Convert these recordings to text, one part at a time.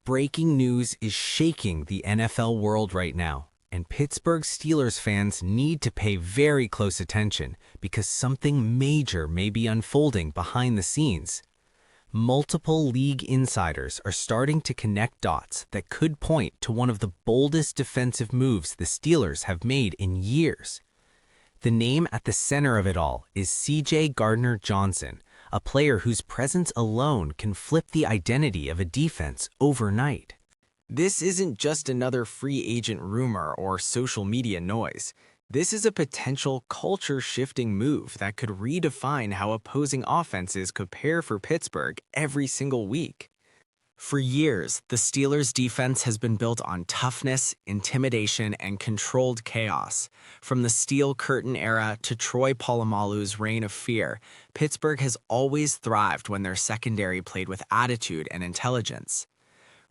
Breaking news is shaking the NFL world right now, and Pittsburgh Steelers fans need to pay very close attention because something major may be unfolding behind the scenes. Multiple league insiders are starting to connect dots that could point to one of the boldest defensive moves the Steelers have made in years. The name at the center of it all is CJ Gardner-Johnson, a player whose presence alone can flip the identity of a defense overnight. This isn't just another free agent rumor or social media noise. This is a potential culture-shifting move that could redefine how opposing offenses prepare for Pittsburgh every single week. For years, the Steelers' defense has been built on toughness, intimidation, and controlled chaos. From the Steel Curtain era to Troy Polamalu's reign of fear, Pittsburgh has always thrived when their secondary played with attitude and intelligence.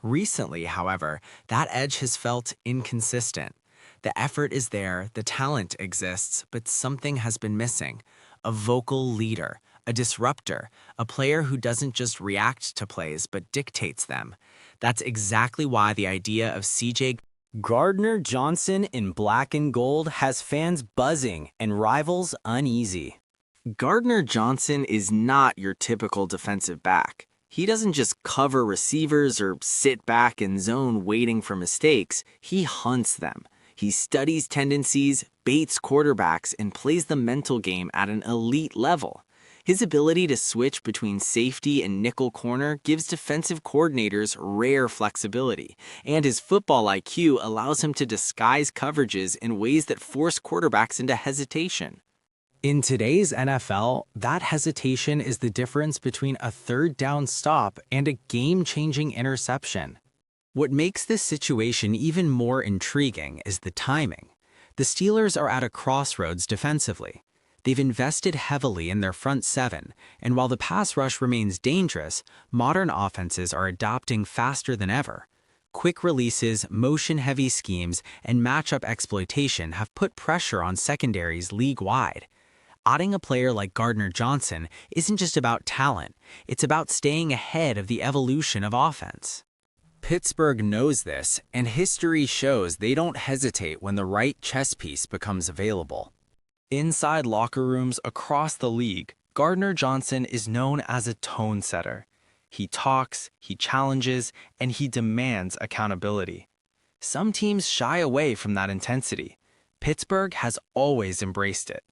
Recently, however, that edge has felt inconsistent. The effort is there, the talent exists, but something has been missing. A vocal leader, a disruptor, a player who doesn't just react to plays but dictates them. That's exactly why the idea of CJ Gardner-Johnson in black and gold has fans buzzing and rivals uneasy. Gardner-Johnson is not your typical defensive back. He doesn't just cover receivers or sit back in zone waiting for mistakes, he hunts them. He studies tendencies, baits quarterbacks, and plays the mental game at an elite level. His ability to switch between safety and nickel corner gives defensive coordinators rare flexibility, and his football IQ allows him to disguise coverages in ways that force quarterbacks into hesitation. In today's NFL, that hesitation is the difference between a third down stop and a game-changing interception. What makes this situation even more intriguing is the timing. The Steelers are at a crossroads defensively. They've invested heavily in their front seven, and while the pass rush remains dangerous, modern offenses are adopting faster than ever. Quick releases, motion-heavy schemes, and matchup exploitation have put pressure on secondaries league-wide. Adding a player like Gardner-Johnson isn't just about talent, it's about staying ahead of the evolution of offense. Pittsburgh knows this, and history shows they don't hesitate when the right chess piece becomes available. Inside locker rooms across the league, Gardner-Johnson is known as a tone setter. He talks, he challenges, and he demands accountability. Some teams shy away from that intensity. Pittsburgh has always embraced it.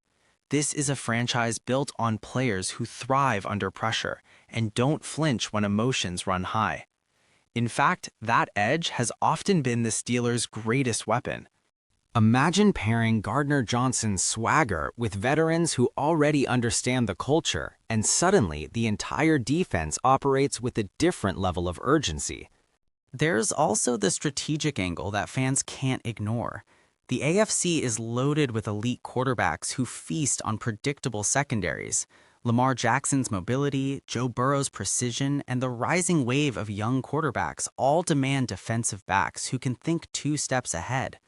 This is a franchise built on players who thrive under pressure and don't flinch when emotions run high. In fact, that edge has often been the Steelers' greatest weapon. Imagine pairing Gardner-Johnson's swagger with veterans who already understand the culture, and suddenly the entire defense operates with a different level of urgency. There's also the strategic angle that fans can't ignore. The AFC is loaded with elite quarterbacks who feast on predictable secondaries. Lamar Jackson's mobility, Joe Burrow's precision, and the rising wave of young quarterbacks all demand defensive backs who can think 2 steps ahead.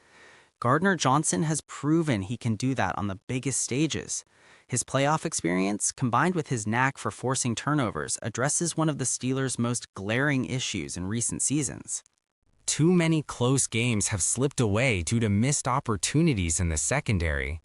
Gardner-Johnson has proven he can do that on the biggest stages. His playoff experience, combined with his knack for forcing turnovers, addresses one of the Steelers' most glaring issues in recent seasons. Too many close games have slipped away due to missed opportunities in the secondary.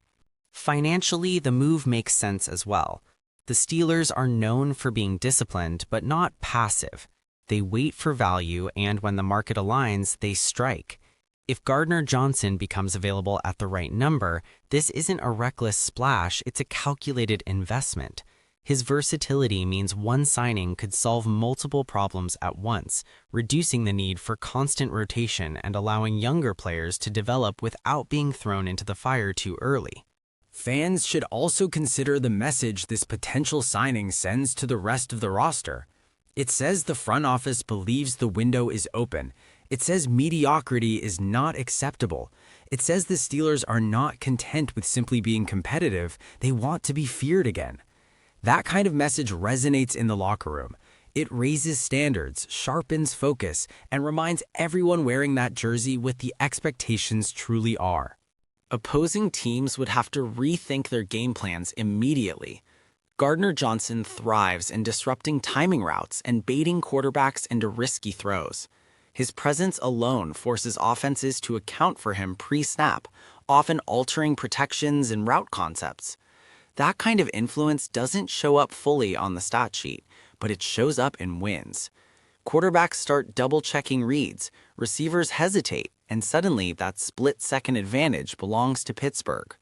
Financially, the move makes sense as well. The Steelers are known for being disciplined, but not passive. They wait for value, and when the market aligns, they strike. If Gardner-Johnson becomes available at the right number, this isn't a reckless splash, it's a calculated investment. His versatility means one signing could solve multiple problems at once, reducing the need for constant rotation and allowing younger players to develop without being thrown into the fire too early. Fans should also consider the message this potential signing sends to the rest of the roster. It says the front office believes the window is open. It says mediocrity is not acceptable. It says the Steelers are not content with simply being competitive, they want to be feared again. That kind of message resonates in the locker room. It raises standards, sharpens focus, and reminds everyone wearing that jersey what the expectations truly are. Opposing teams would have to rethink their game plans immediately. Gardner-Johnson thrives in disrupting timing routes and baiting quarterbacks into risky throws. His presence alone forces offenses to account for him pre-snap, often altering protections and route concepts. That kind of influence doesn't show up fully on the stat sheet, but it shows up in wins. Quarterbacks start double-checking reads, receivers hesitate, and suddenly that split-second advantage belongs to Pittsburgh.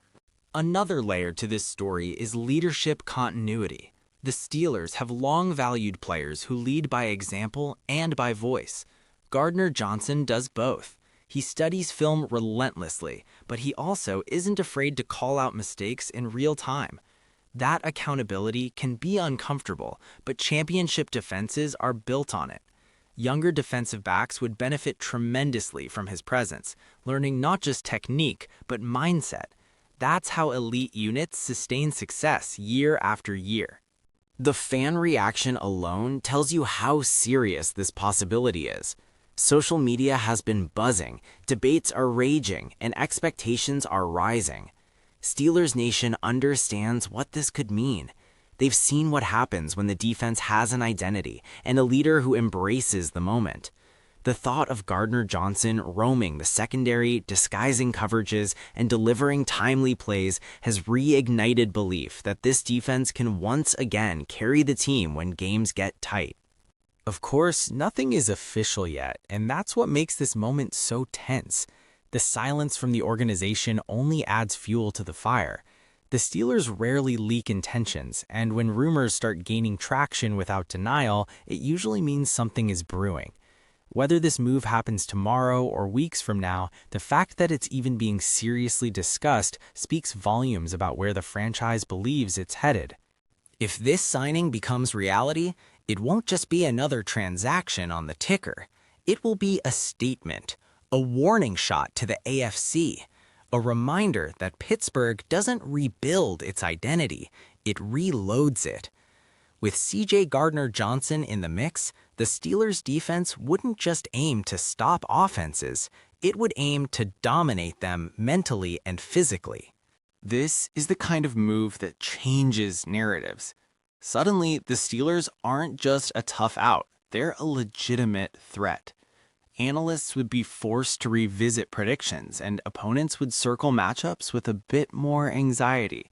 Another layer to this story is leadership continuity. The Steelers have long valued players who lead by example and by voice. Gardner-Johnson does both. He studies film relentlessly, but he also isn't afraid to call out mistakes in real time. That accountability can be uncomfortable, but championship defenses are built on it. Younger defensive backs would benefit tremendously from his presence, learning not just technique, but mindset. That's how elite units sustain success year after year. The fan reaction alone tells you how serious this possibility is. Social media has been buzzing, debates are raging, and expectations are rising. Steelers Nation understands what this could mean. They've seen what happens when the defense has an identity and a leader who embraces the moment. The thought of Gardner-Johnson roaming the secondary, disguising coverages, and delivering timely plays has reignited belief that this defense can once again carry the team when games get tight. Of course, nothing is official yet, and that's what makes this moment so tense. The silence from the organization only adds fuel to the fire. The Steelers rarely leak intentions, and when rumors start gaining traction without denial, it usually means something is brewing. Whether this move happens tomorrow or weeks from now, the fact that it's even being seriously discussed speaks volumes about where the franchise believes it's headed. If this signing becomes reality, it won't just be another transaction on the ticker. It will be a statement, a warning shot to the AFC, a reminder that Pittsburgh doesn't rebuild its identity, it reloads it. With CJ Gardner-Johnson in the mix, the Steelers' defense wouldn't just aim to stop offenses, it would aim to dominate them mentally and physically. This is the kind of move that changes narratives. Suddenly, the Steelers aren't just a tough out, they're a legitimate threat. Analysts would be forced to revisit predictions, and opponents would circle matchups with a bit more anxiety.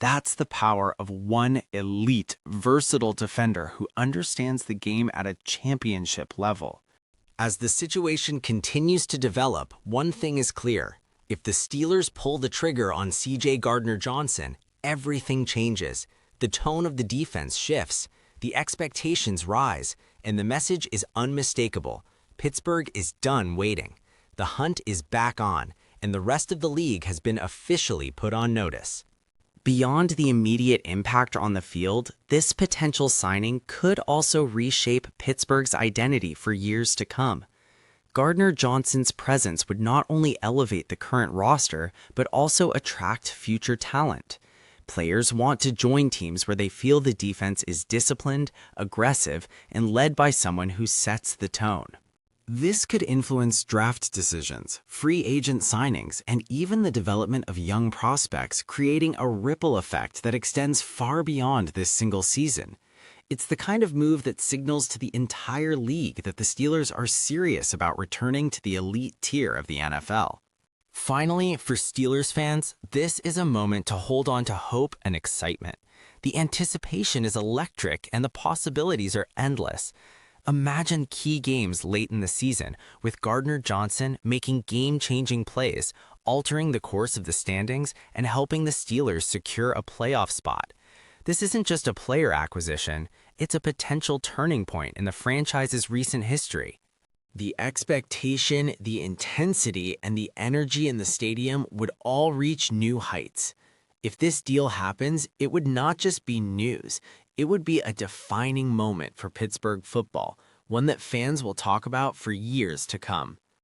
That's the power of one elite, versatile defender who understands the game at a championship level. As the situation continues to develop, one thing is clear. If the Steelers pull the trigger on CJ Gardner-Johnson, everything changes. The tone of the defense shifts, the expectations rise, and the message is unmistakable. Pittsburgh is done waiting. The hunt is back on, and the rest of the league has been officially put on notice. Beyond the immediate impact on the field, this potential signing could also reshape Pittsburgh's identity for years to come. Gardner-Johnson's presence would not only elevate the current roster, but also attract future talent. Players want to join teams where they feel the defense is disciplined, aggressive, and led by someone who sets the tone. This could influence draft decisions, free agent signings, and even the development of young prospects, creating a ripple effect that extends far beyond this single season. It's the kind of move that signals to the entire league that the Steelers are serious about returning to the elite tier of the NFL. Finally, for Steelers fans, this is a moment to hold on to hope and excitement. The anticipation is electric and the possibilities are endless. Imagine key games late in the season with Gardner-Johnson making game-changing plays, altering the course of the standings, and helping the Steelers secure a playoff spot. This isn't just a player acquisition, it's a potential turning point in the franchise's recent history. The expectation, the intensity, and the energy in the stadium would all reach new heights. If this deal happens, it would not just be news. It would be a defining moment for Pittsburgh football, one that fans will talk about for years to come.